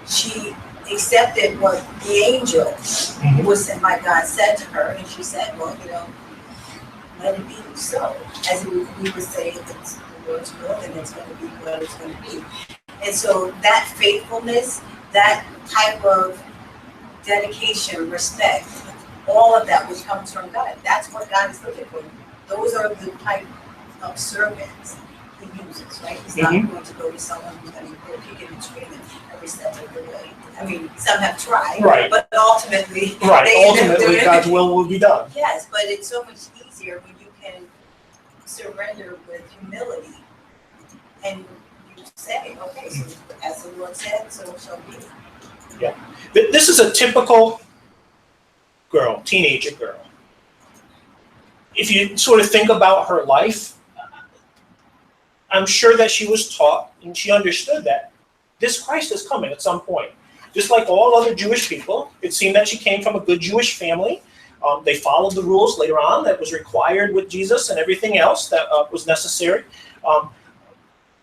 she accepted what the angel was sent by God said to her, and she said, well, let it be so. As we would say, if it's the Lord's will, then it's going to be what it's going to be. And so that faithfulness, that type of dedication, respect, all of that which comes from God, that's what God is looking for. Those are the type of servants he uses, right? He's not going to go to someone who's going to go kicking and screaming every step of the way. I mean, some have tried, right. But ultimately, ultimately God's will be done. Yes, but it's so much easier when you can surrender with humility and you say, okay, so as the Lord said, so shall be. Yeah. This is a typical girl, teenager girl. If you sort of think about her life, I'm sure that she was taught and she understood that this Christ is coming at some point. Just like all other Jewish people, it seemed that she came from a good Jewish family. They followed the rules later on that was required with Jesus and everything else that was necessary.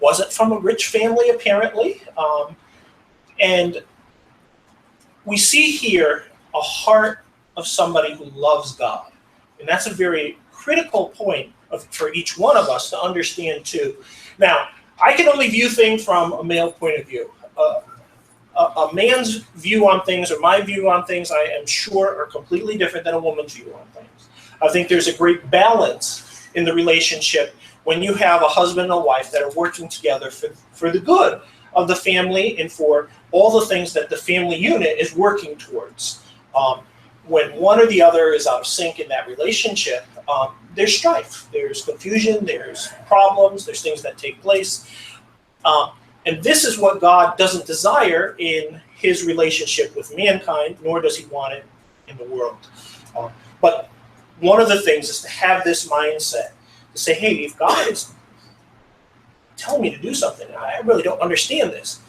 Wasn't from a rich family, apparently. And we see here a heart of somebody who loves God. And that's a very critical point for each one of us to understand too. Now, I can only view things from a male point of view. A man's view on things or my view on things, I am sure, are completely different than a woman's view on things. I think there's a great balance in the relationship when you have a husband and a wife that are working together for the good of the family and for all the things that the family unit is working towards. When one or the other is out of sync in that relationship, there's strife, there's confusion, there's problems, there's things that take place. And this is what God doesn't desire in his relationship with mankind, nor does he want it in the world. But one of the things is to have this mindset, to say, hey, if God is telling me to do something, I really don't understand this.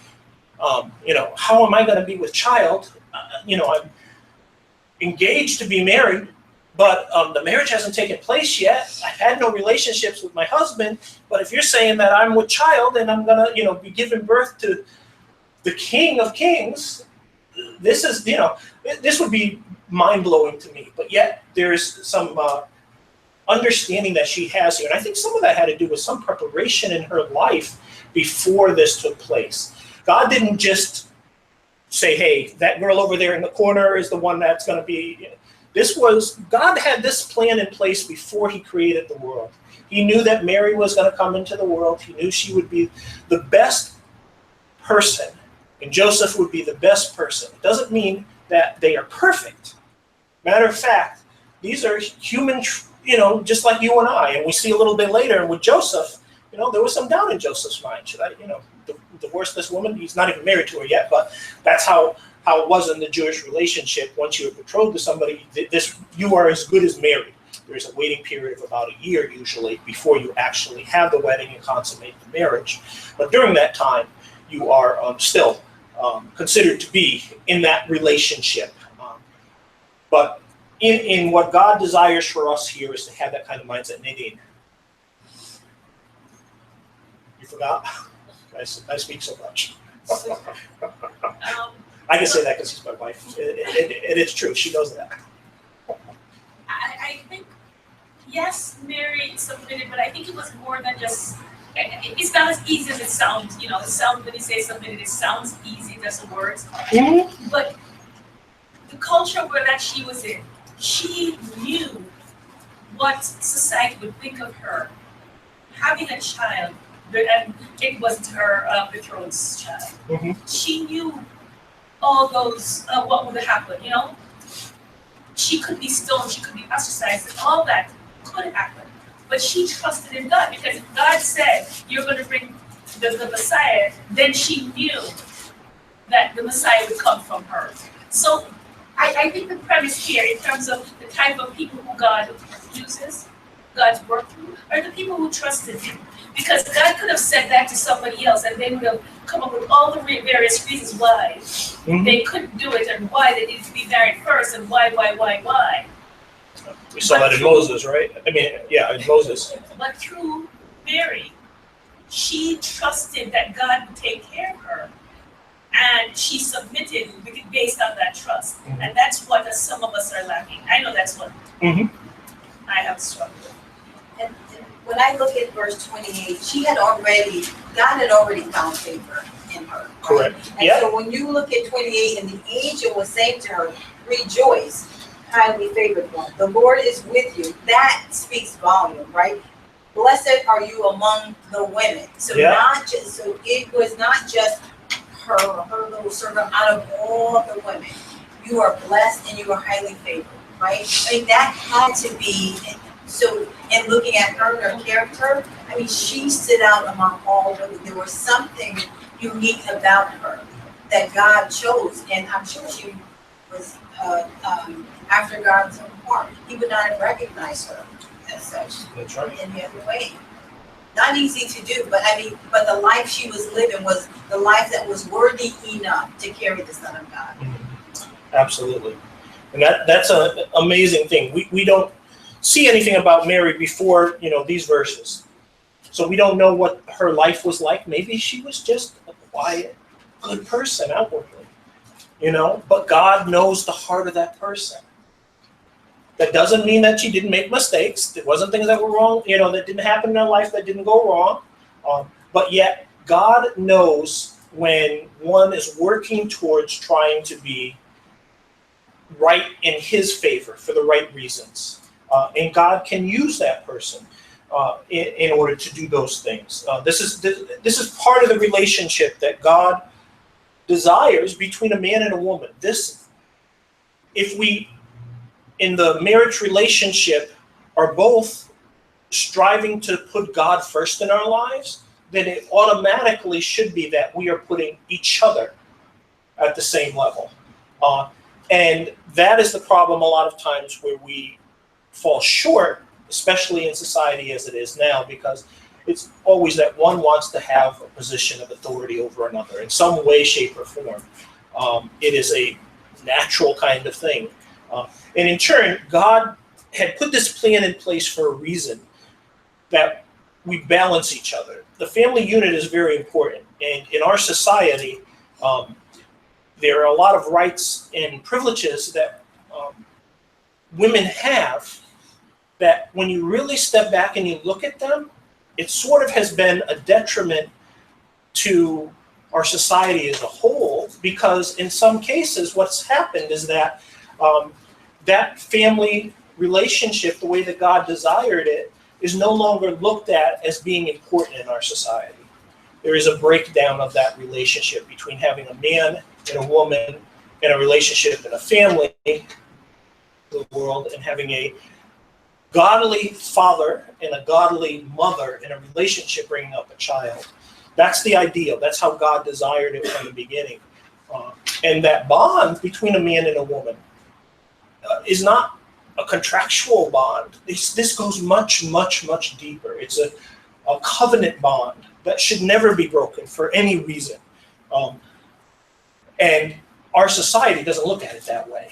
How am I going to be with child? I'm engaged to be married, but the marriage hasn't taken place yet. I've had no relationships with my husband, but if you're saying that I'm with child and I'm going to, be giving birth to the King of Kings, this is, this would be mind-blowing to me. But yet there's some understanding that she has here. And I think some of that had to do with some preparation in her life before this took place. God didn't just say, hey, that girl over there in the corner is the one that's going to be... God had this plan in place before he created the world. He knew that Mary was going to come into the world. He knew she would be the best person, and Joseph would be the best person. It doesn't mean that they are perfect. Matter of fact, these are human, just like you and I. And we see a little bit later with Joseph, there was some doubt in Joseph's mind. Should I, divorce this woman? He's not even married to her yet, but that's how it was in the Jewish relationship. Once you're betrothed to somebody, you are as good as married. There's a waiting period of about a year usually before you actually have the wedding and consummate the marriage. But during that time, you are still considered to be in that relationship. But in what God desires for us here is to have that kind of mindset. Nadine, you forgot? I speak so much. I can say that because she's my wife. It is true. She knows that. I think, yes, Mary submitted, but I think it was more than just, it's not as easy as it sounds. It sounds, when you say submitted, it sounds easy, just the words. Mm-hmm. But the culture that she was in, she knew what society would think of her. Having a child, and it wasn't her betrothed's child. Mm-hmm. She knew all those, what would happen, She could be stoned, she could be ostracized, and all that could happen. But she trusted in God, because if God said, you're going to bring the Messiah, then she knew that the Messiah would come from her. So I think the premise here, in terms of the type of people who God uses, God's work through, are the people who trusted him. Because God could have said that to somebody else, and they would have come up with all the various reasons why they couldn't do it, and why they needed to be married first, and why. We saw that in Moses, right? In Moses. But through Mary, she trusted that God would take care of her. And and she submitted based on that trust. And that's what some of us are lacking. I know that's what I have struggled with. And when I look at verse 28, God had already found favor in her. Right? Correct. And so when you look at 28, and the angel was saying to her, rejoice, highly favored one. The Lord is with you. That speaks volume, right? Blessed are you among the women. So it was not just her little servant out of all the women. You are blessed and you are highly favored, right? I mean, that had to be, so in looking at her and her character, I mean, she stood out among all women. There was something unique about her that God chose, and I'm sure she was after God's own heart. He would not have recognized her as such. That's right. In every way. Not easy to do, but but the life she was living was the life that was worthy enough to carry the Son of God. Absolutely. And that's an amazing thing. We don't see anything about Mary before, these verses. So we don't know what her life was like. Maybe she was just a quiet, good person outwardly, but God knows the heart of that person. That doesn't mean that she didn't make mistakes. There wasn't things that were wrong, that didn't happen in her life that didn't go wrong. But yet God knows when one is working towards trying to be right in his favor for the right reasons. And God can use that person in order to do those things. This is part of the relationship that God desires between a man and a woman. If we in the marriage relationship are both striving to put God first in our lives, then it automatically should be that we are putting each other at the same level. And that is the problem a lot of times where we fall short, especially in society as it is now, because it's always that one wants to have a position of authority over another in some way, shape, or form. It is a natural kind of thing. And in turn, God had put this plan in place for a reason, that we balance each other. The family unit is very important. And in our society, there are a lot of rights and privileges that women have that when you really step back and you look at them, it sort of has been a detriment to our society as a whole, because in some cases what's happened is that that family relationship, the way that God desired it, is no longer looked at as being important in our society. There is a breakdown of that relationship between having a man and a woman in a relationship in a family, the world, and having a godly father and a godly mother in a relationship bringing up a child. That's the ideal. That's how God desired it from the beginning. And that bond between a man and a woman is not a contractual bond. This goes much, much, much deeper. It's a covenant bond that should never be broken for any reason. And our society doesn't look at it that way.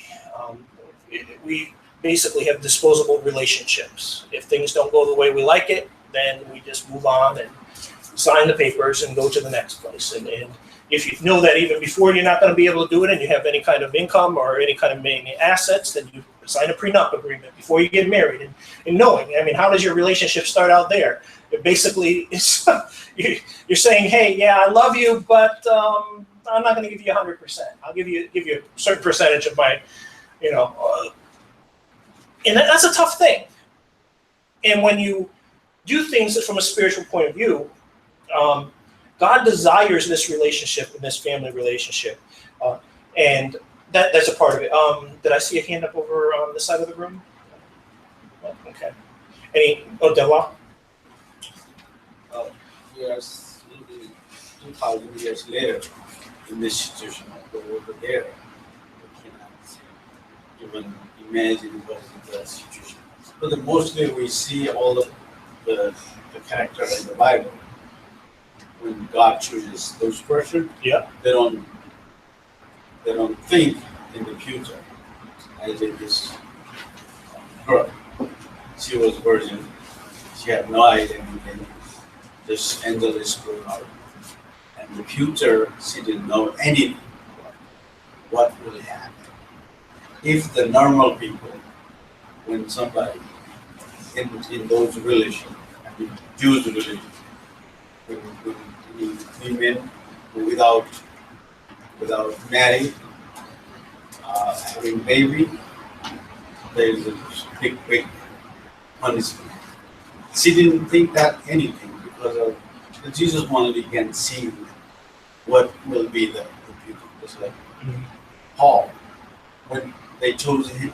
We basically have disposable relationships. If things don't go the way we like it, then we just move on and sign the papers and go to the next place. And if you know that even before you're not going to be able to do it and you have any kind of income or any kind of main assets, then you sign a prenup agreement before you get married. And knowing, how does your relationship start out there? It basically is, you're saying, hey, yeah, I love you, but I'm not going to give you 100%. I'll give you a certain percentage of my, and that's a tough thing. And when you do things from a spiritual point of view, God desires this relationship and this family relationship. And that's a part of it. Did I see a hand up over on this side of the room? Okay. Dewa? Yes, 2,000 years later, in this situation, over there, we cannot even imagine what is the situation. But mostly we see all of the character in the Bible. When God chooses those persons, they don't think in the future as it is her. She was virgin. She had no idea anything. This angel is going out. And the future, she didn't know anything. what will happen. If the normal people, when somebody in those religions, I mean Jews religion, when women without marriage, having baby, there is a big punishment. She didn't think that anything because of Jesus wanted to again see what will be the future. Just like Paul, when they chose him,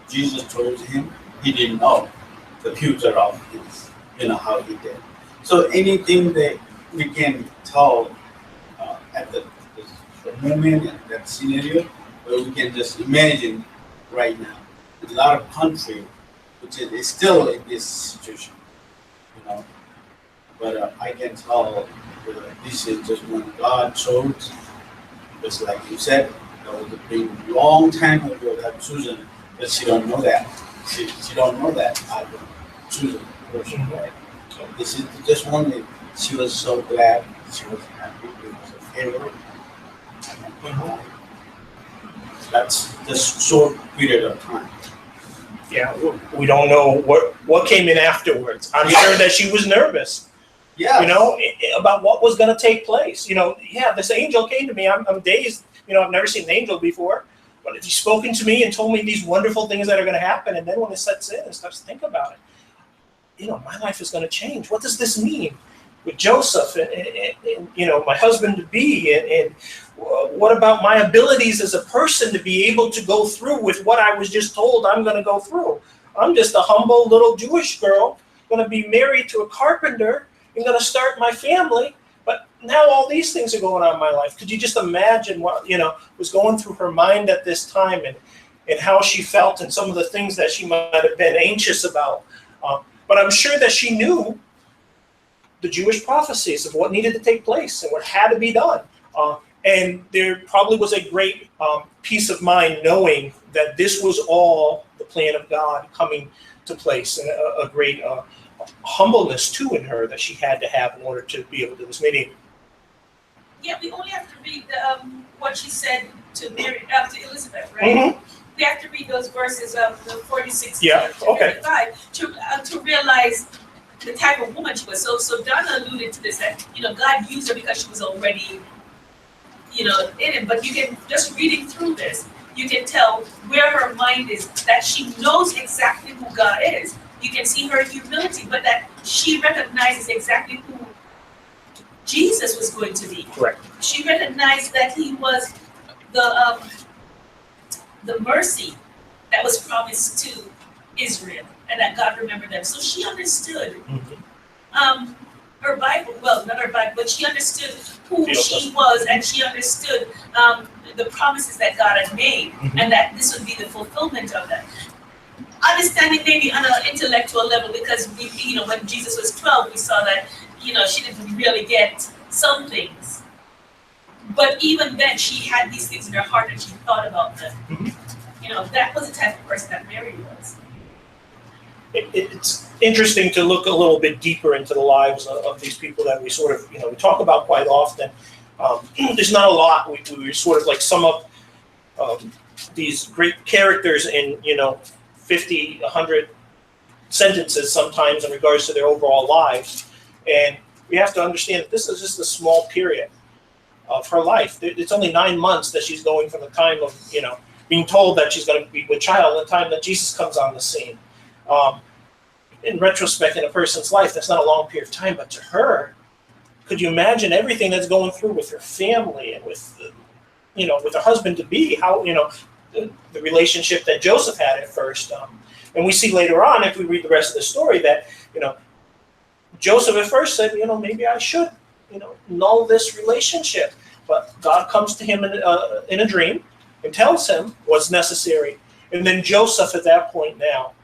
Jesus chose him, he didn't know the future of his, how he did. So anything that we can tell at the moment and that scenario, where we can just imagine right now, a lot of country which is still in this situation, But I can tell this is just when God chose, just like you said, that was a long time ago that Susan, but she don't know that. She don't know that I'm a chosen person, right? So this is just one thing. She was so glad, she was happy, it was a favor. That's just short period of time. Yeah, we don't know what came in afterwards. I'm sure that she was nervous. Yeah. About what was going to take place. This angel came to me. I'm dazed. I've never seen an angel before, but he's spoken to me and told me these wonderful things that are going to happen. And then when it sets in and starts to think about it, my life is going to change. What does this mean with Joseph and my husband to be and what about my abilities as a person to be able to go through with what I was just told I'm going to go through? I'm just a humble little Jewish girl, going to be married to a carpenter, and going to start my family. But now all these things are going on in my life. Could you just imagine what was going through her mind at this time and how she felt and some of the things that she might have been anxious about? But I'm sure that she knew the Jewish prophecies of what needed to take place and what had to be done. And there probably was a great peace of mind knowing that this was all the plan of God coming to place, and a great humbleness too in her that she had to have in order to be able to do this meeting. Yeah, we only have to read what she said to Elizabeth, right? Mm-hmm. We have to read those verses of the 46 to 55 to realize the type of woman she was. So Donna alluded to this, that God used her because she was already in it. But you can, just reading through this, you can tell where her mind is, that she knows exactly who God is. You can see her humility, but that she recognizes exactly who Jesus was going to be. Correct. She recognized that he was the mercy that was promised to Israel, and that God remembered them. So she understood her Bible, well, not her Bible, but she understood who she was, and she understood the promises that God had made, and that this would be the fulfillment of them. Understanding maybe on an intellectual level, because we, when Jesus was 12, we saw that, she didn't really get some things. But even then, she had these things in her heart and she thought about them. That was the type of person that Mary was. It's interesting to look a little bit deeper into the lives of these people that we sort of, we talk about quite often. There's not a lot. We sort of like sum up these great characters in, 50, 100 sentences sometimes in regards to their overall lives. And we have to understand that this is just a small period of her life. It's only 9 months that she's going from the time of, being told that she's going to be with child, the time that Jesus comes on the scene. In retrospect, in a person's life, that's not a long period of time, but to her, could you imagine everything that's going through with her family and with, with her husband-to-be, how, the relationship that Joseph had at first. And we see later on, if we read the rest of the story, that, Joseph at first said, maybe I should, null this relationship. But God comes to him in a dream and tells him what's necessary. And then Joseph at that point now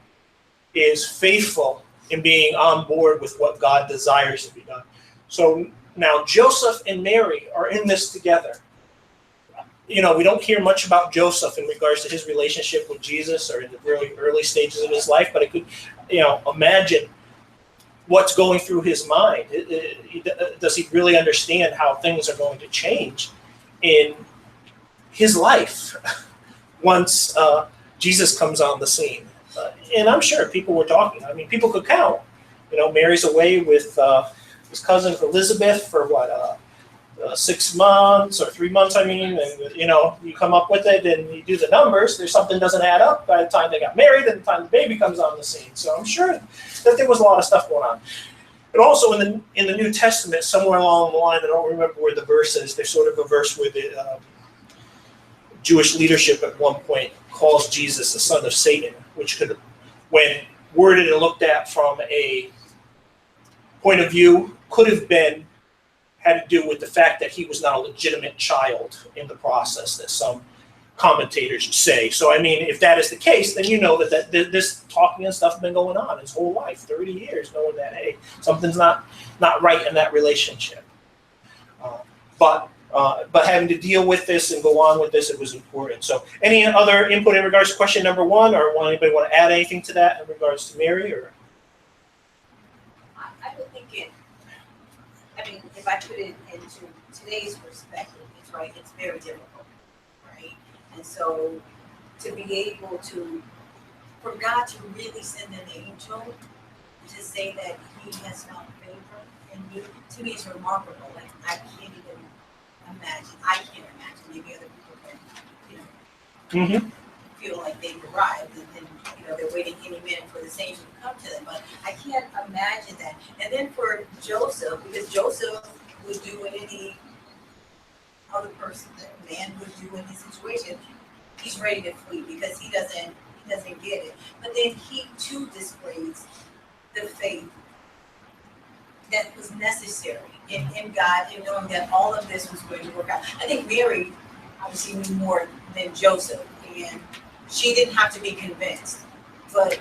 is faithful in being on board with what God desires to be done. So now Joseph and Mary are in this together. We don't hear much about Joseph in regards to his relationship with Jesus or in the really early stages of his life, but I could, imagine what's going through his mind. Does he really understand how things are going to change in his life once Jesus comes on the scene. And I'm sure people were talking. I mean, people could count. Mary's away with his cousin Elizabeth for 6 months or 3 months, and you come up with it and you do the numbers, there's something doesn't add up by the time they got married and the time the baby comes on the scene. So I'm sure that there was a lot of stuff going on. But also in the New Testament, somewhere along the line, I don't remember where the verse is, there's sort of a verse where the Jewish leadership at one point calls Jesus the son of Satan, which could, when worded and looked at from a point of view, could have had to do with the fact that he was not a legitimate child in the process, that some commentators say. So, I mean, if that is the case, then you know that this talking and stuff has been going on his whole life, 30 years, knowing that, hey, something's not right in that relationship. But having to deal with this and go on with this, it was important. So any other input in regards to question number 1, or anybody want to add anything to that in regards to Mary? Or I would think if I put it into today's perspective, it's very difficult, right? And so to be able for God to really send an angel to say that he has found favor in you, to me it's remarkable. Like, I can't even imagine. I can't imagine. Maybe other people can, feel like they've arrived and they're waiting any minute for this angel to come to them. But I can't imagine that. And then for Joseph, because Joseph would do what any other person, man would do in his situation. He's ready to flee because he doesn't get it. But then he too displays the faith that was necessary in God, and knowing that all of this was going to work out. I think Mary obviously knew more than Joseph, and she didn't have to be convinced, but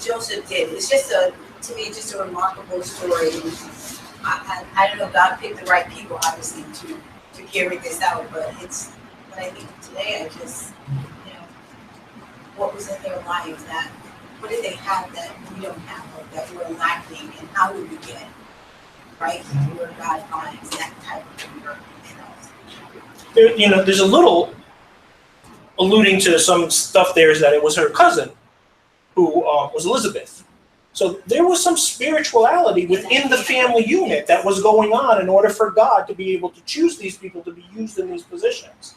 Joseph did. It's just to me, just a remarkable story. I don't know, God picked the right people, obviously, to carry this out, but I think today, I just, what was in their life, what did they have that we don't have, or that we're lacking, and how do we get right where God finds that type of favor in us? There's a little alluding to some stuff there, is that it was her cousin who was Elizabeth. So there was some spirituality within the family unit that was going on in order for God to be able to choose these people to be used in these positions.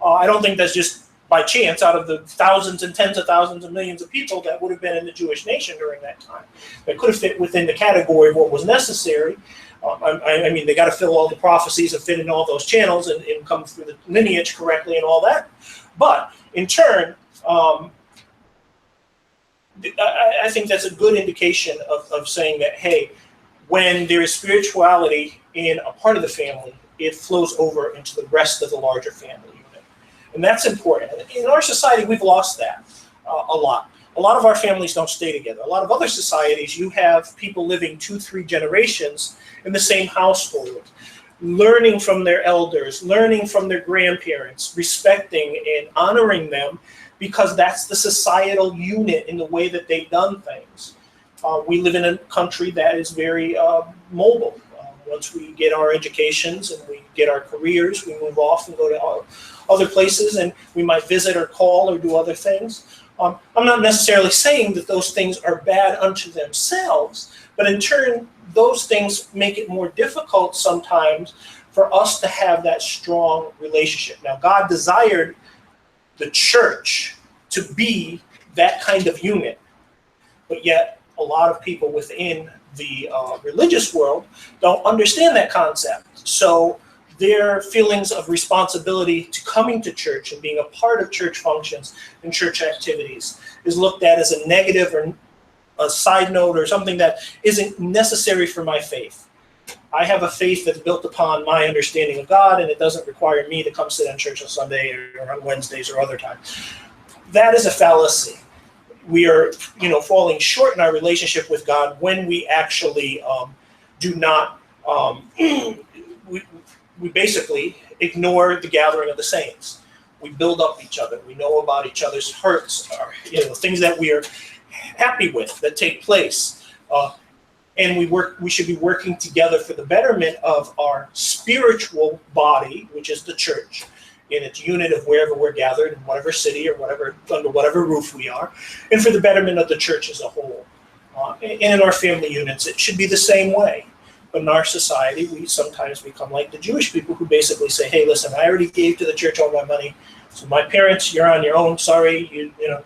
I don't think that's just by chance out of the thousands and tens of thousands and millions of people that would have been in the Jewish nation during that time. That could have fit within the category of what was necessary. I mean, they got to fill all the prophecies and fit in all those channels and come through the lineage correctly and all that. But in turn, I think that's a good indication of saying that, hey, when there is spirituality in a part of the family, it flows over into the rest of the larger family unit. And that's important. In our society, we've lost that a lot. A lot of our families don't stay together. A lot of other societies, you have people living 2-3 generations in the same household, learning from their elders, learning from their grandparents, respecting and honoring them, because that's the societal unit in the way that they've done things. We live in a country that is very mobile. Once we get our educations and we get our careers, we move off and go to other places, and we might visit or call or do other things. I'm not necessarily saying that those things are bad unto themselves, but in turn, those things make it more difficult sometimes for us to have that strong relationship. Now, God desired the church to be that kind of unit, but yet a lot of people within the religious world don't understand that concept. So their feelings of responsibility to coming to church and being a part of church functions and church activities is looked at as a negative or a side note or something that isn't necessary for my faith. I have a faith that's built upon my understanding of God, and it doesn't require me to come sit in church on Sunday or on Wednesdays or other times. That is a fallacy. We are, falling short in our relationship with God when we actually do not. We basically ignore the gathering of the saints. We build up each other. We know about each other's hurts, things that we are happy with that take place. And we should be working together for the betterment of our spiritual body, which is the church, in its unit of wherever we're gathered, in whatever city or whatever, under whatever roof we are, and for the betterment of the church as a whole. And in our family units, it should be the same way. But in our society, we sometimes become like the Jewish people who basically say, hey, listen, I already gave to the church all my money. So my parents, you're on your own. Sorry, you know,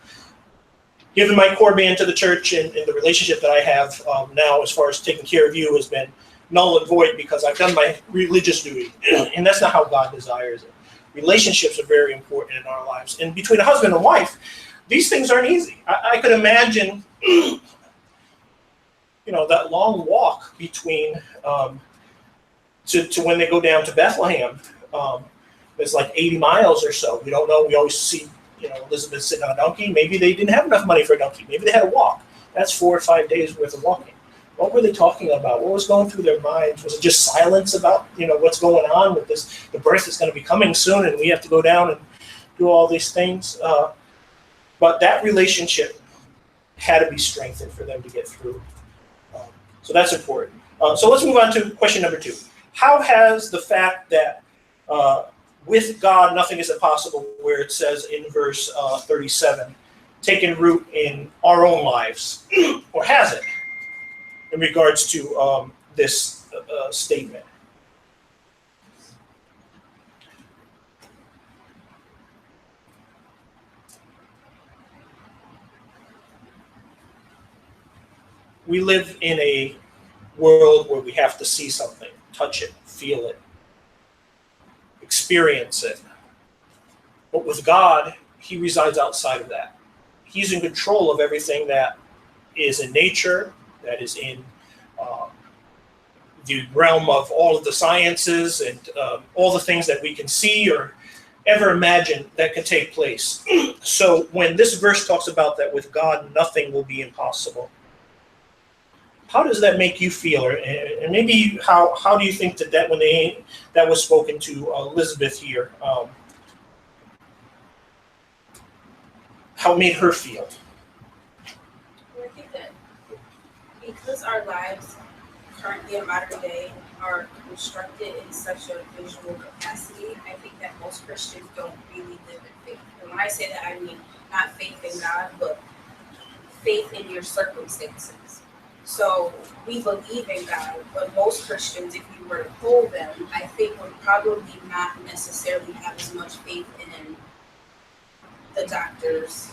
giving my korban to the church and the relationship that I have now as far as taking care of you has been null and void because I've done my religious duty. And that's not how God desires it. Relationships are very important in our lives. And between a husband and wife, these things aren't easy. I could imagine that long walk between to when they go down to Bethlehem. It's like 80 miles or so. We don't know. We always see, Elizabeth sitting on a donkey. Maybe they didn't have enough money for a donkey. Maybe they had to walk. That's 4 or 5 days worth of walking. What were they talking about? What was going through their minds? Was it just silence about, what's going on with this? The birth is going to be coming soon, and we have to go down and do all these things. But that relationship had to be strengthened for them to get through. So that's important. So let's move on to question number 2. How has the fact that with God nothing is impossible, where it says in verse 37, taken root in our own lives, or has it, in regards to this statement? We live in a world where we have to see something, touch it, feel it, experience it. But with God, he resides outside of that. He's in control of everything that is in nature, that is in the realm of all of the sciences and all the things that we can see or ever imagine that could take place. So when this verse talks about that with God, nothing will be impossible, how does that make you feel? And maybe how do you think that when that was spoken to Elizabeth here, how it made her feel? Well, I think that because our lives currently in modern day are constructed in such a visual capacity, I think that most Christians don't really live in faith. And when I say that, I mean not faith in God, but faith in your circumstances. So we believe in God, but most Christians, if you were to poll them, I think would probably not necessarily have as much faith in the doctor's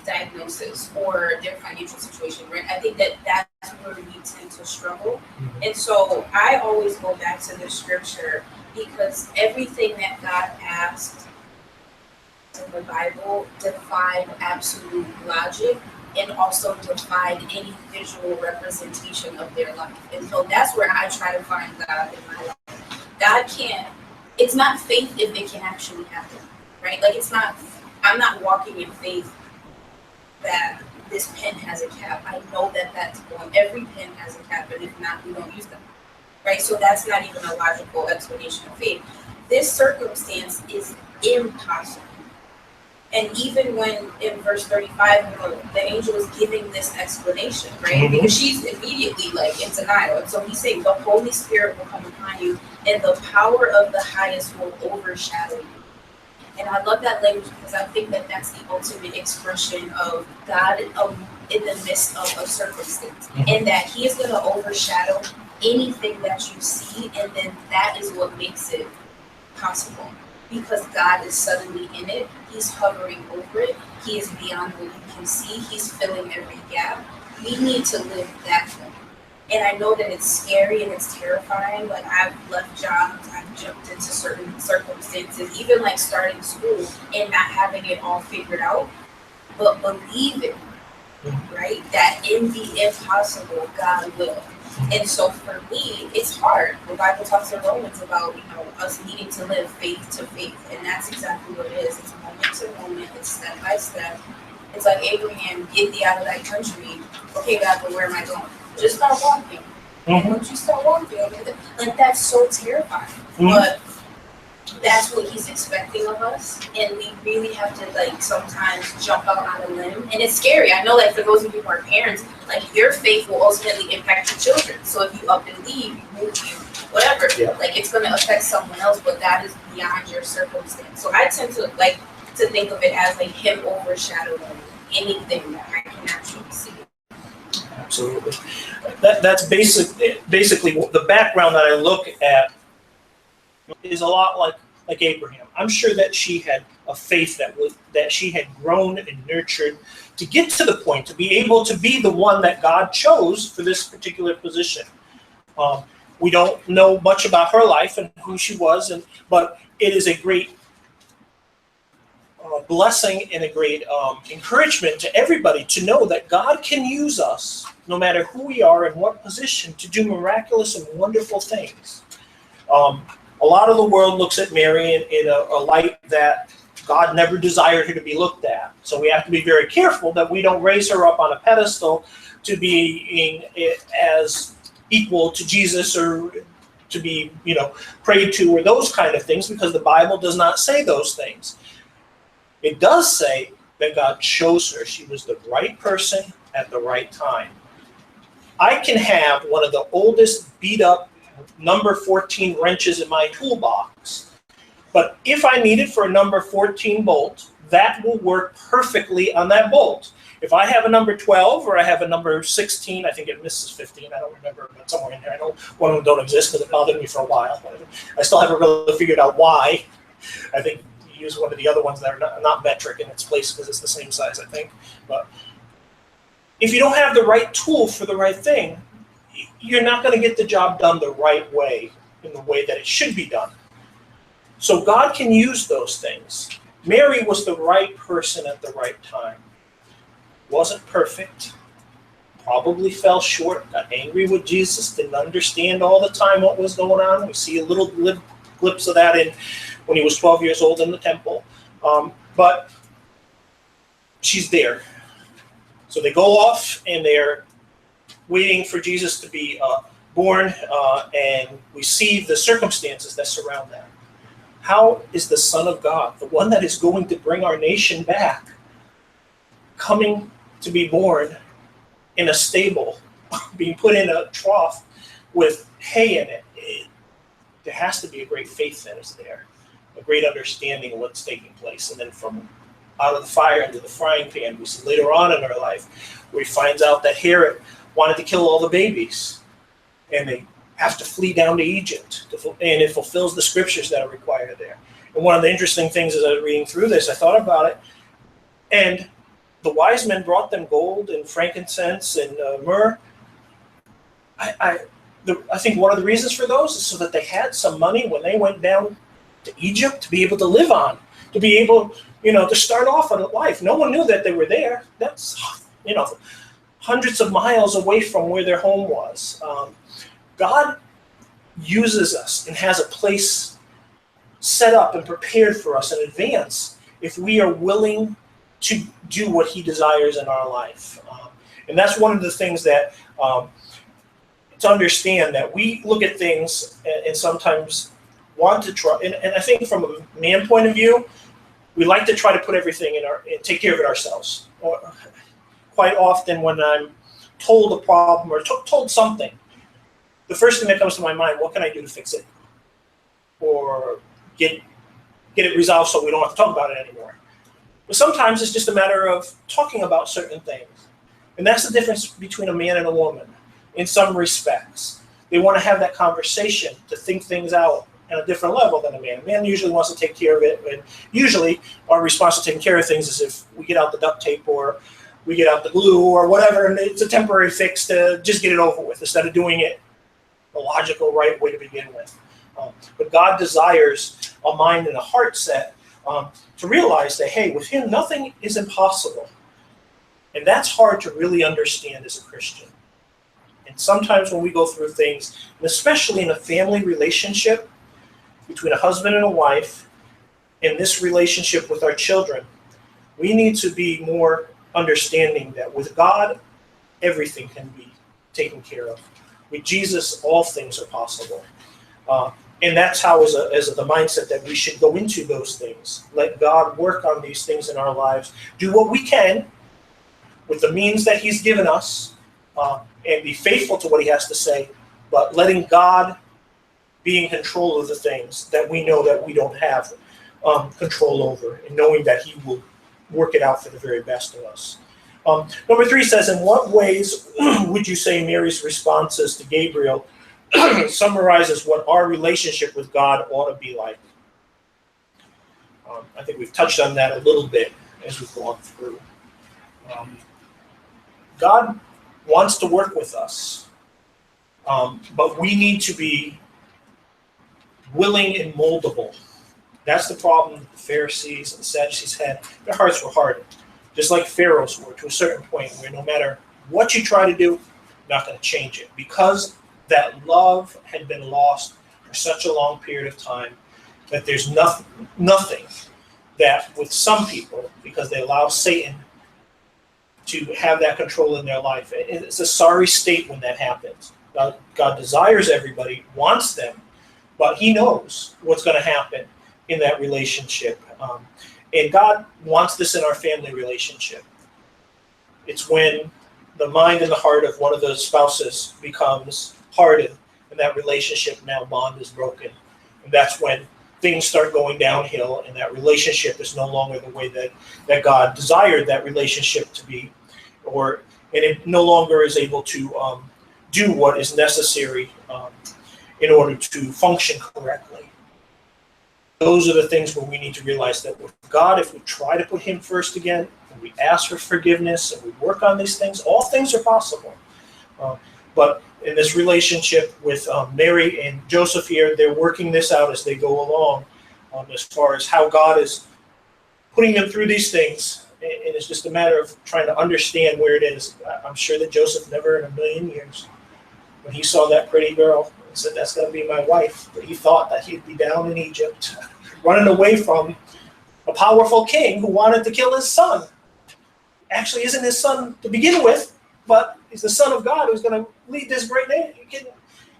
diagnosis or their financial situation, right? I think that that's where we tend to struggle. And so I always go back to the scripture because everything that God asked in the Bible defied absolute logic and also defied any visual representation of their life. And so that's where I try to find God in my life. God can't, it's not faith if it can actually happen, right? Like I'm not walking in faith that this pen has a cap. I know that that's going, every pen has a cap, and if not, we don't use them, right? So that's not even a logical explanation of faith. This circumstance is impossible. And even when in verse 35, the angel is giving this explanation, right? Because she's immediately in denial. And so he's saying the Holy Spirit will come upon you and the power of the highest will overshadow you. And I love that language because I think that that's the ultimate expression of God in the midst of a circumstance. And that he is going to overshadow anything that you see. And then that is what makes it possible. Because God is suddenly in it, he's hovering over it, he is beyond what you can see, he's filling every gap. We need to live that way. And I know that it's scary and it's terrifying. I've left jobs, I've jumped into certain circumstances, even starting school and not having it all figured out, but believing, right, that in the impossible, God will. And so for me, it's hard. The Bible talks in Romans about, us needing to live faith to faith. And that's exactly what it is. It's moment to moment. It's step by step. It's like Abraham, get thee out of that country. Okay, God, but where am I going? Just start walking. And once you start walking, that's so terrifying. But that's what he's expecting of us. And we really have to sometimes jump out on a limb. And it's scary. I know for those of you who are parents, your faith will ultimately impact your children. So if you up and leave, you move, whatever. Yeah. Like it's gonna affect someone else, but that is beyond your circumstance. So I tend to like to think of it as like him overshadowing anything that I can actually see. Absolutely. That's basically the background that I look at is a lot like Abraham. I'm sure that she had a faith that she had grown and nurtured to get to the point to be able to be the one that God chose for this particular position. We don't know much about her life and who she was, but it is a great blessing and a great encouragement to everybody to know that God can use us, no matter who we are and what position, to do miraculous and wonderful things. A lot of the world looks at Mary in a light that God never desired her to be looked at. So we have to be very careful that we don't raise her up on a pedestal to being as equal to Jesus or to be, prayed to or those kind of things, because the Bible does not say those things. It does say that God chose her. She was the right person at the right time. I can have one of the oldest beat up number 14 wrenches in my toolbox, but if I need it for a number 14 bolt, that will work perfectly on that bolt. If I have a number 12 or I have a number 16, I think it misses 15, I don't remember, but somewhere in there. I know one of them don't exist because it bothered me for a while. I still haven't really figured out why. I think you use one of the other ones that are not metric in its place because it's the same size, I think. But if you don't have the right tool for the right thing, you're not going to get the job done the right way, in the way that it should be done. So God can use those things. Mary was the right person at the right time. Wasn't perfect, probably fell short, got angry with Jesus, didn't understand all the time what was going on. We see a little glimpse of that when he was 12 years old in the temple. But she's there. So they go off and they're waiting for Jesus to be born, and we see the circumstances that surround that. How is the Son of God, the one that is going to bring our nation back, coming to be born in a stable, being put in a trough with hay in it? There has to be a great faith that is there, a great understanding of what's taking place. And then from out of the fire into the frying pan, we see later on in our life where he finds out that Herod wanted to kill all the babies, and they have to flee down to Egypt, and it fulfills the scriptures that are required there. And one of the interesting things as I was reading through this, I thought about it, and the wise men brought them gold and frankincense and myrrh. I think one of the reasons for those is so that they had some money when they went down to Egypt to be able to live on, to be able, to start off on life. No one knew that they were there. That's, hundreds of miles away from where their home was. God uses us and has a place set up and prepared for us in advance if we are willing to do what he desires in our life. And that's one of the things that to understand, that we look at things and sometimes want to try, and I think from a man point of view, we like to try to put everything and take care of it ourselves. Quite often when I'm told a problem or told something, the first thing that comes to my mind, what can I do to fix it? Or get it resolved so we don't have to talk about it anymore. But sometimes it's just a matter of talking about certain things. And that's the difference between a man and a woman in some respects. They want to have that conversation, to think things out at a different level than a man. A man usually wants to take care of it, and usually our response to taking care of things is if we get out the duct tape or we get out the glue or whatever, and it's a temporary fix to just get it over with instead of doing it the logical right way to begin with. But God desires a mind and a heart set to realize that, hey, with him, nothing is impossible. And that's hard to really understand as a Christian. And sometimes when we go through things, and especially in a family relationship between a husband and a wife, in this relationship with our children, we need to be more understanding that with God, everything can be taken care of. With Jesus, all things are possible. And that's how, as the mindset that we should go into those things. Let God work on these things in our lives. Do what we can with the means that he's given us, and be faithful to what he has to say, but letting God be in control of the things that we know that we don't have control over, and knowing that he will work it out for the very best of us. Number 3 says, in what ways would you say Mary's responses to Gabriel summarizes what our relationship with God ought to be like? I think we've touched on that a little bit as we've gone through. God wants to work with us, but we need to be willing and moldable. That's the problem that the Pharisees and the Sadducees had. Their hearts were hardened, just like Pharaoh's were, to a certain point where no matter what you try to do, you're not going to change it. Because that love had been lost for such a long period of time, that there's nothing that with some people, because they allow Satan to have that control in their life. It's a sorry state when that happens. God desires everybody, wants them, but he knows what's going to happen in that relationship. And God wants this in our family relationship. It's when the mind and the heart of one of the spouses becomes hardened, and that relationship now bond is broken. And that's when things start going downhill, and that relationship is no longer the way that God desired that relationship to be, and it no longer is able to do what is necessary in order to function correctly. Those are the things where we need to realize that with God, if we try to put him first again, and we ask for forgiveness, and we work on these things, all things are possible. But in this relationship with Mary and Joseph here, they're working this out as they go along, as far as how God is putting them through these things. And it's just a matter of trying to understand where it is. I'm sure that Joseph never in a million years, when he saw that pretty girl, and said, that's going to be my wife, but he thought that he'd be down in Egypt, running away from a powerful king who wanted to kill his son. Actually isn't his son to begin with, but he's the son of God who's going to lead this great nation.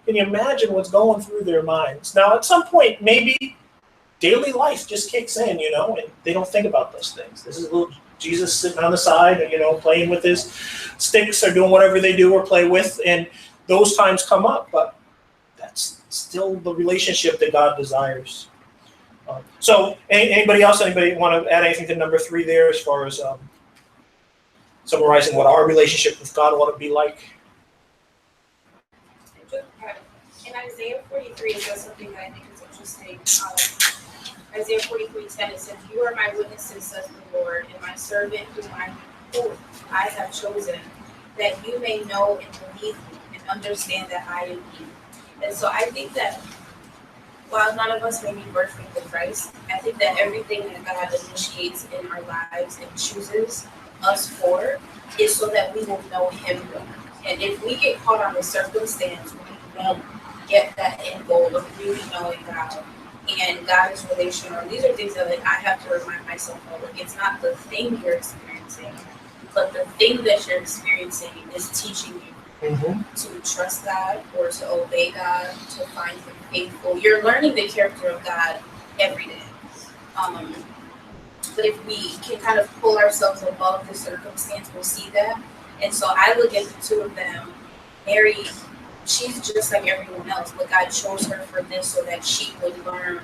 Can you imagine what's going through their minds? Now, at some point, maybe daily life just kicks in, and they don't think about those things. This is little Jesus sitting on the side, playing with his sticks or doing whatever they do or play with, and those times come up, but that's still the relationship that God desires. So, anybody else? Anybody want to add anything to number 3 there, as far as summarizing what our relationship with God ought to be like? In Isaiah 43, it says something that I think is interesting. Isaiah 43:10, it says, "You are my witnesses, says the Lord, and my servant whom I have chosen, that you may know and believe me and understand that I am He." And so I think that while none of us may be birthed into Christ, I think that everything that God initiates in our lives and chooses us for is so that we will know Him more. And if we get caught on a circumstance, we won't get that end goal of really knowing God and God is relational. These are things that I have to remind myself of. It's not the thing you're experiencing, but the thing that you're experiencing is teaching you to trust God or to obey God, to find Him faithful. You're learning the character of God every day. But if we can kind of pull ourselves above the circumstance, we'll see that. And so I look at the two of them. Mary, she's just like everyone else, but God chose her for this so that she would learn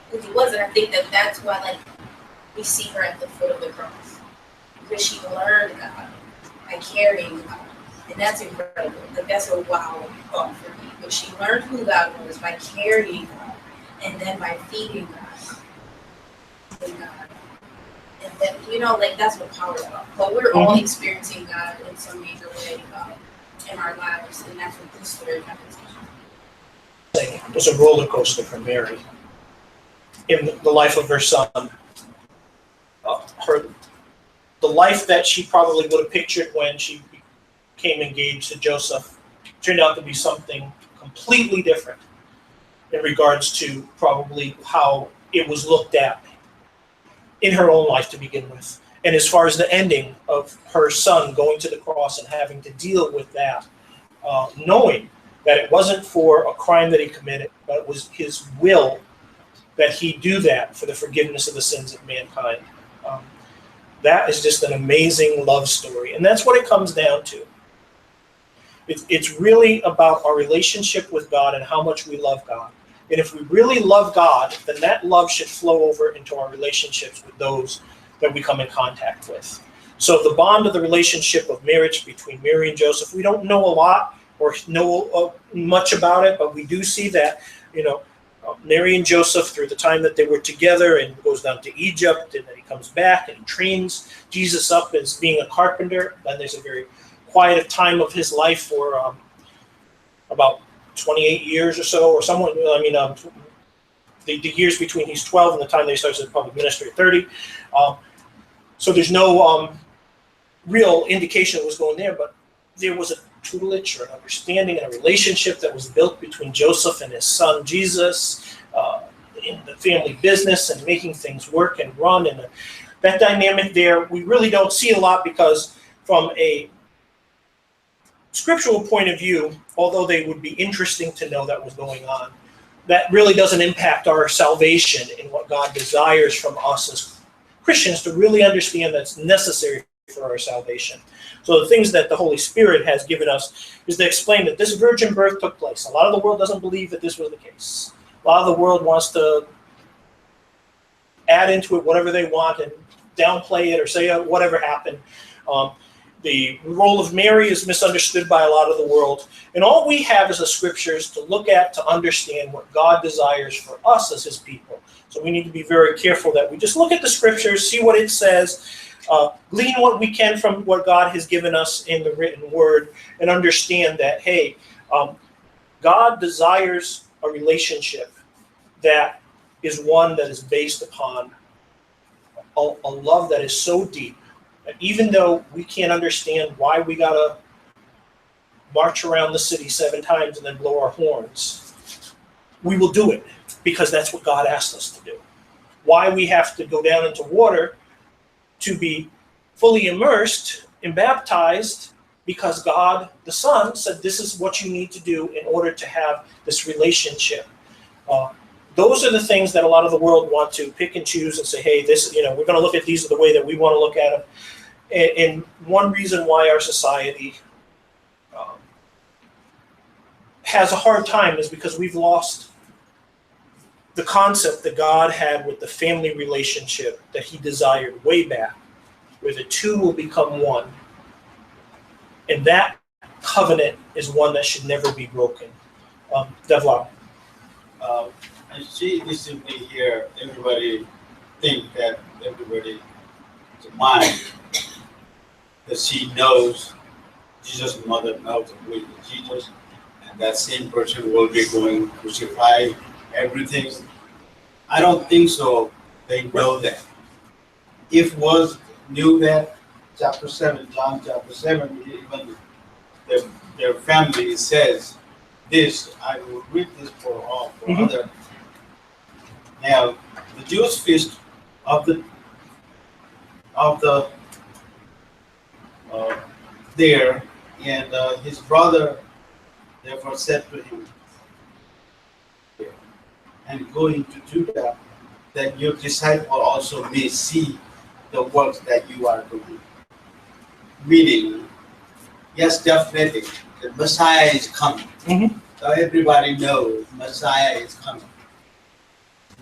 who He was. And I think that that's why, we see her at the foot of the cross, because she learned God by carrying God. And that's incredible. That's a wow thought for me. But she learned who God was by carrying God, and then by feeding God. And then, that's what power is about. But we're all experiencing God in some major way in our lives, and that's what this story happens. It was a roller coaster for Mary in the life of her son. The life that she probably would have pictured when she became engaged to Joseph turned out to be something completely different in regards to probably how it was looked at in her own life to begin with. And as far as the ending of her son going to the cross and having to deal with that, knowing that it wasn't for a crime that he committed, but it was his will that he do that for the forgiveness of the sins of mankind. That is just an amazing love story. And that's what it comes down to. It's really about our relationship with God and how much we love God. And if we really love God, then that love should flow over into our relationships with those that we come in contact with. So the bond of the relationship of marriage between Mary and Joseph, we don't know a lot or know much about it, but we do see that, Mary and Joseph, through the time that they were together, and goes down to Egypt, and then he comes back and he trains Jesus up as being a carpenter. Then there's a very quiet time of his life for about 28 years or so, or someone, the years between he's 12 and the time that he starts as a public ministry at 30. So there's no real indication of what's going there, but there was a tutelage or an understanding and a relationship that was built between Joseph and his son Jesus in the family business and making things work and run. And that dynamic there, we really don't see a lot, because from a scriptural point of view, although they would be interesting to know that was going on, that really doesn't impact our salvation and what God desires from us as Christians to really understand that's necessary for our salvation. So the things that the Holy Spirit has given us is to explain that this virgin birth took place. A lot of the world doesn't believe that this was the case. A lot of the world wants to add into it whatever they want and downplay it or say whatever happened. The role of Mary is misunderstood by a lot of the world. And all we have is the scriptures to look at to understand what God desires for us as his people. So we need to be very careful that we just look at the scriptures, see what it says, glean what we can from what God has given us in the written word, and understand that, hey, God desires a relationship that is one that is based upon a love that is so deep that even though we can't understand why we got to march around the city 7 times and then blow our horns, we will do it because that's what God asked us to do. Why we have to go down into water to be fully immersed and baptized, because God the Son said this is what you need to do in order to have this relationship. Those are the things that a lot of the world want to pick and choose and say, hey, this, we're going to look at these the way that we want to look at them. And one reason why our society has a hard time is because we've lost the concept that God had with the family relationship that he desired way back, where the two will become one. And that covenant is one that should never be broken. Devlin. I see recently here, everybody think that everybody's mind, that she knows, Jesus' mother knows who is Jesus, and that same person will be going to crucify everything. I don't think so. They know that. If was knew that, chapter 7, John chapter 7, even their family says this, I will read this for all, for other. Now, the Jewish feast of the there, and his brother therefore said to him, and go into Judah, that your disciple also may see the works that you are doing. Meaning, yes, definitely, the Messiah is coming. Mm-hmm. So everybody knows Messiah is coming.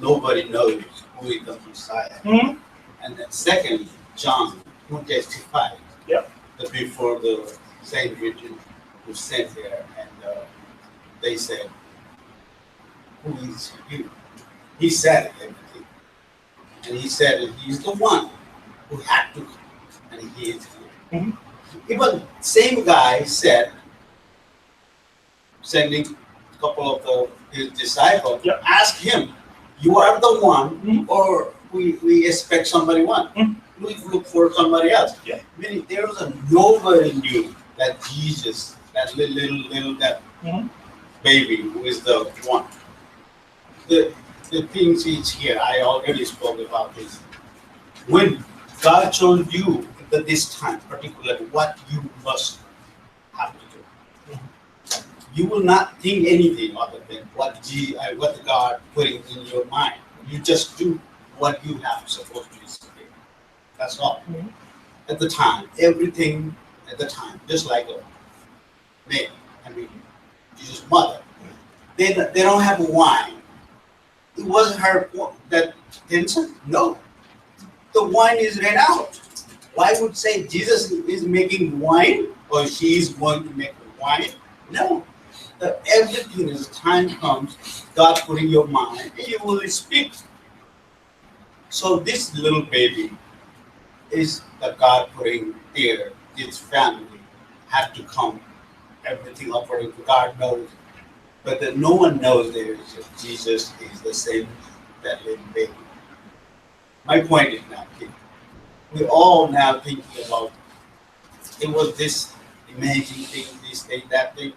Nobody knows who is the Messiah. Mm-hmm. And then second, John, who testified that before the Saint Virgin was sent there, and they said, who is you? He said everything. And he said he's the one who had to come, and he is here. Mm-hmm. Even same guy said, sending a couple of his disciples, ask him, you are the one, or we expect somebody one. We look for somebody else. Yeah. Meaning there was nobody knew that Jesus, that little baby who is the one. The things is here, I already spoke about this. When God showed you at this time, particularly what you must have to do, you will not think anything other than what God putting in your mind. You just do what you have supposed to do. That's all. Mm-hmm. At the time, everything at the time, just like Mary, Jesus' mother. They don't have wine It wasn't her that tension. No, the wine is ran out. Why would say Jesus is making wine or she is going to make wine? No. Everything as time comes, God put in your mind and you will speak. So this little baby is the God putting there. His family had to come. Everything according to God knows. But that no one knows there is that Jesus is the same that little baby. My point is now, we all now thinking about it was this amazing thing, this thing, that thing.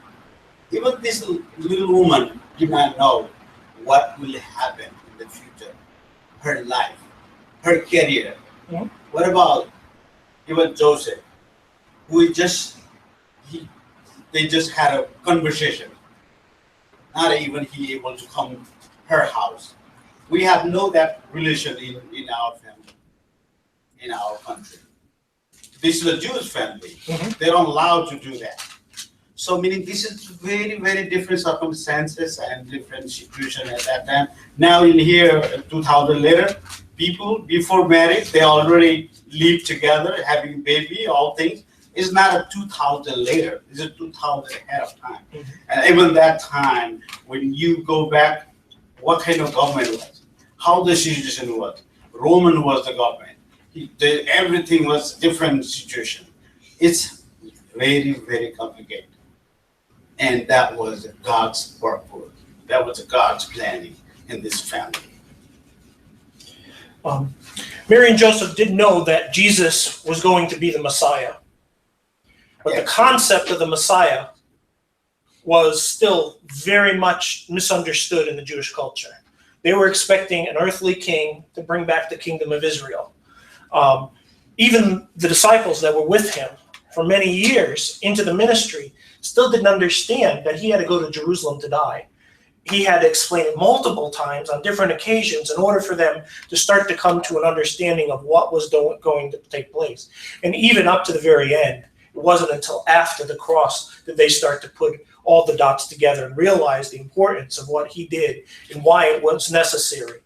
Even this little woman did not know what will happen in the future, her life, her career. Mhm. What about even Joseph, who they just had a conversation, not even he able to come her house. We have no that relation in our family, in our country. This is a Jewish family. Mhm. They're not allowed to do that. So meaning this is very, very different circumstances and different situation at that time. Now in here, 2000 later, people before marriage, they already live together, having baby, all things. It's not a 2000 later, it's a 2000 ahead of time. Mhm. And even that time, when you go back, what kind of government was? How the situation was? Roman was the government. Everything was different situation. It's very, very complicated. And that was God's purpose. That was God's planning in this family. Mary and Joseph did know that Jesus was going to be the Messiah. But the concept of the Messiah was still very much misunderstood in the Jewish culture. They were expecting an earthly king to bring back the kingdom of Israel. Even the disciples that were with him for many years into the ministry still didn't understand that he had to go to Jerusalem to die. He had to explain it multiple times on different occasions in order for them to start to come to an understanding of what was going to take place. And even up to the very end, it wasn't until after the cross that they start to put all the dots together and realize the importance of what he did and why it was necessary.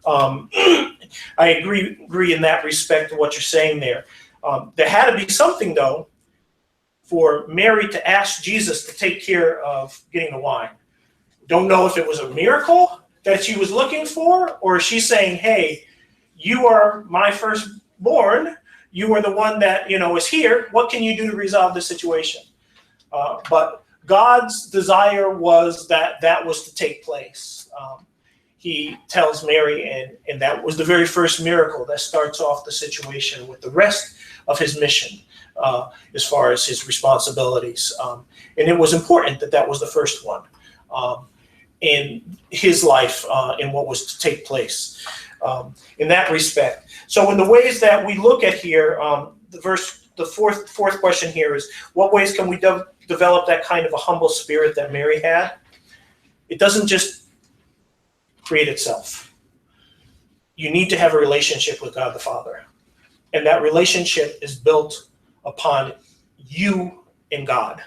I agree in that respect to what you're saying there. There had to be something, though, for Mary to ask Jesus to take care of getting the wine. Don't know if it was a miracle that she was looking for, or she's saying, hey, you are my firstborn. You are the one that, is here. What can you do to resolve this situation? But God's desire was that was to take place. He tells Mary, and that was the very first miracle that starts off the situation with the rest of his mission as far as his responsibilities. And it was important that was the first one in his life and what was to take place in that respect. So in the ways that we look at here, the fourth question here is, what ways can we develop that kind of a humble spirit that Mary had? It doesn't just create itself. You need to have a relationship with God the Father. And that relationship is built upon you and God.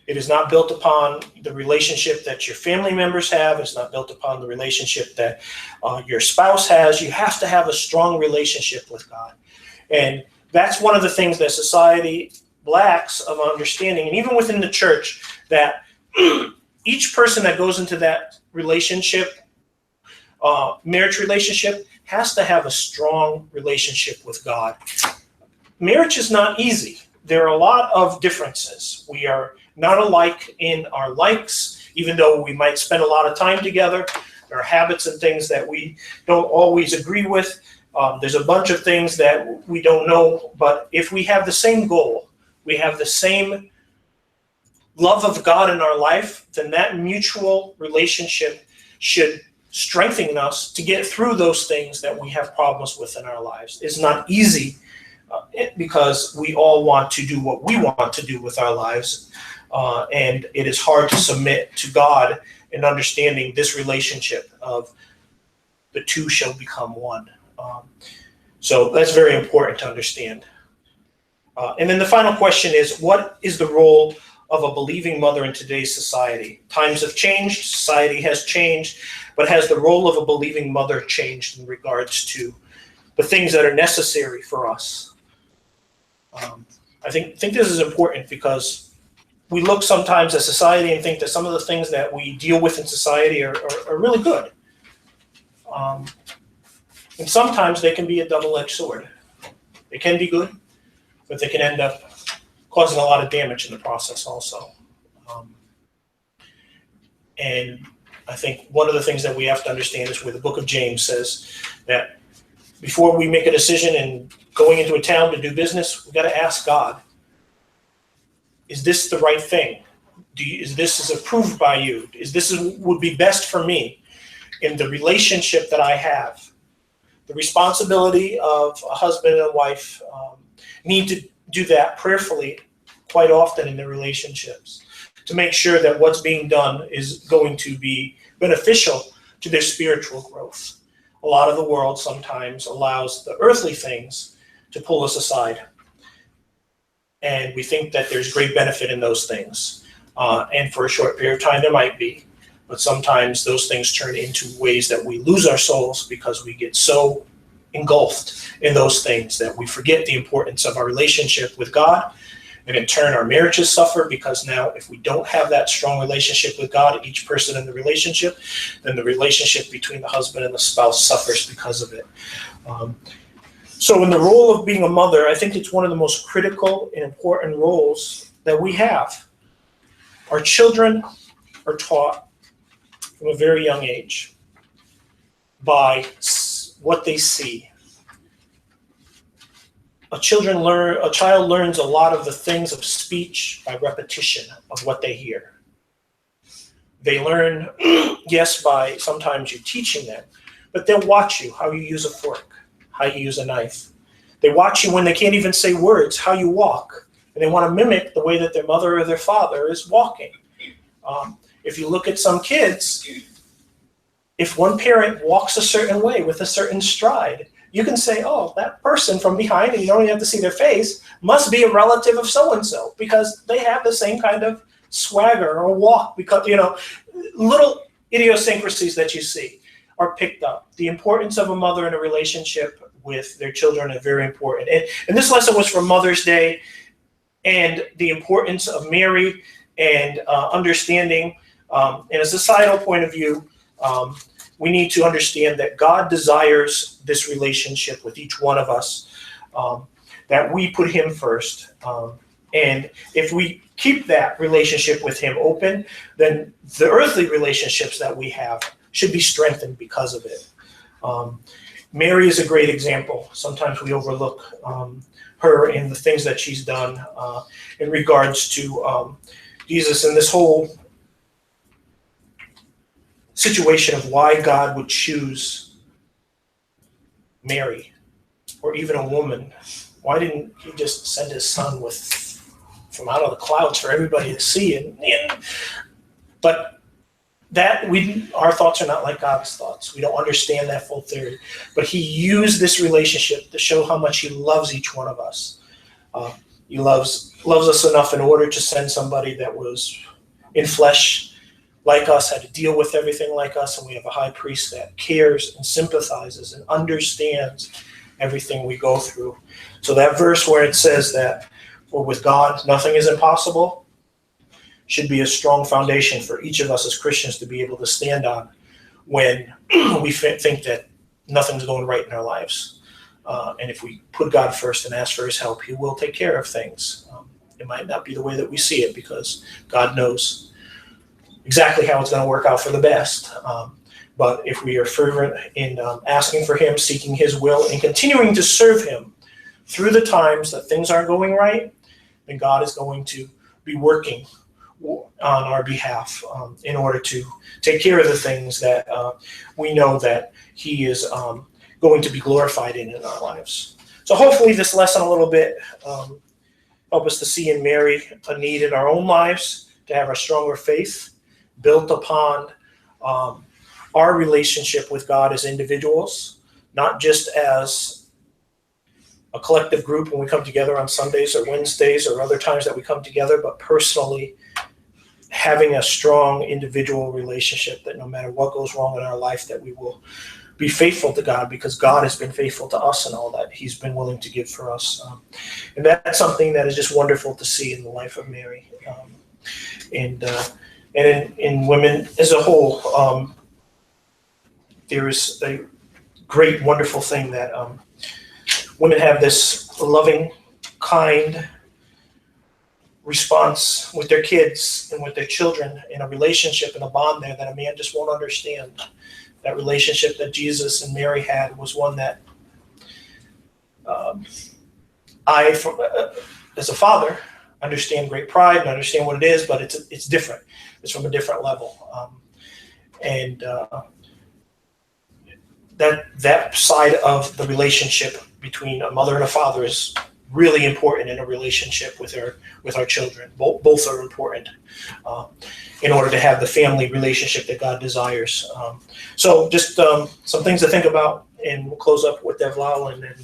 It is not built upon the relationship that your family members have. It's not built upon the relationship that your spouse has. You have to have a strong relationship with God. And that's one of the things that society lacks of understanding. And even within the church, that each person that goes into that relationship, marriage relationship, has to have a strong relationship with God. Marriage is not easy. There are a lot of differences. We are not alike in our likes, even though we might spend a lot of time together. There are habits and things that we don't always agree with. There's a bunch of things that we don't know, but if we have the same goal, we have the same love of God in our life, then that mutual relationship should strengthen us to get through those things that we have problems with in our lives. It's not easy because we all want to do what we want to do with our lives. And it is hard to submit to God in understanding this relationship of the two shall become one. So that's very important to understand. And then the final question is, what is the role of a believing mother in today's society? Times have changed, society has changed, but has the role of a believing mother changed in regards to the things that are necessary for us? I think this is important because we look sometimes at society and think that some of the things that we deal with in society are really good. And sometimes they can be a double-edged sword. They can be good, but they can end up causing a lot of damage in the process also. And I think one of the things that we have to understand is where the book of James says that before we make a decision and going into a town to do business, we got to ask God, is this the right thing? Is this approved by you? Is this would be best for me in the relationship that I have? The responsibility of a husband and a wife need to do that prayerfully quite often in their relationships to make sure that what's being done is going to be beneficial to their spiritual growth. A lot of the world sometimes allows the earthly things to pull us aside. And we think that there's great benefit in those things. And for a short period of time, there might be. But sometimes those things turn into ways that we lose our souls because we get so engulfed in those things that we forget the importance of our relationship with God. And in turn, our marriages suffer because now if we don't have that strong relationship with God, each person in the relationship, then the relationship between the husband and the spouse suffers because of it. So in the role of being a mother, I think it's one of the most critical and important roles that we have. Our children are taught from a very young age by what they see. A child learns a lot of the things of speech by repetition of what they hear. They learn, yes, by sometimes you teaching them, but they'll watch you, how you use a fork, how you use a knife. They watch you when they can't even say words, how you walk, and they want to mimic the way that their mother or their father is walking. If you look at some kids, if one parent walks a certain way with a certain stride, you can say, oh, that person from behind, and you don't even have to see their face, must be a relative of so-and-so because they have the same kind of swagger or walk because, little idiosyncrasies that you see are picked up. The importance of a mother in a relationship with their children is very important. And this lesson was for Mother's Day and the importance of Mary and understanding in a societal point of view, we need to understand that God desires this relationship with each one of us, that we put him first. And if we keep that relationship with him open, then the earthly relationships that we have should be strengthened because of it. Mary is a great example. Sometimes we overlook her in the things that she's done in regards to Jesus and this whole situation of why God would choose Mary or even a woman. Why didn't he just send his son from out of the clouds for everybody to see? But our thoughts are not like God's thoughts. We don't understand that full theory. But he used this relationship to show how much he loves each one of us. He loves us enough in order to send somebody that was in flesh like us, had to deal with everything like us, and we have a high priest that cares and sympathizes and understands everything we go through. So that verse where it says that, for with God nothing is impossible, should be a strong foundation for each of us as Christians to be able to stand on when we think that nothing's going right in our lives. And if we put God first and ask for his help, he will take care of things. It might not be the way that we see it because God knows exactly how it's going to work out for the best. But if we are fervent in asking for him, seeking his will, and continuing to serve him through the times that things aren't going right, then God is going to be working on our behalf in order to take care of the things that we know that he is going to be glorified in our lives. So hopefully this lesson a little bit help us to see in Mary a need in our own lives to have a stronger faith built upon our relationship with God as individuals, not just as a collective group when we come together on Sundays or Wednesdays or other times that we come together, but personally having a strong individual relationship that no matter what goes wrong in our life, that we will be faithful to God because God has been faithful to us and all that He's been willing to give for us. And that's something that is just wonderful to see in the life of Mary. And in women as a whole, there is a great, wonderful thing that women have this loving, kind response with their kids and with their children in a relationship and a bond there that a man just won't understand. That relationship that Jesus and Mary had was one that as a father, understand great pride and understand what it is, but it's different. It's from a different level. That side of the relationship between a mother and a father is really important in a relationship with our children. Both are important in order to have the family relationship that God desires. So just some things to think about, and we'll close up with Devlal and then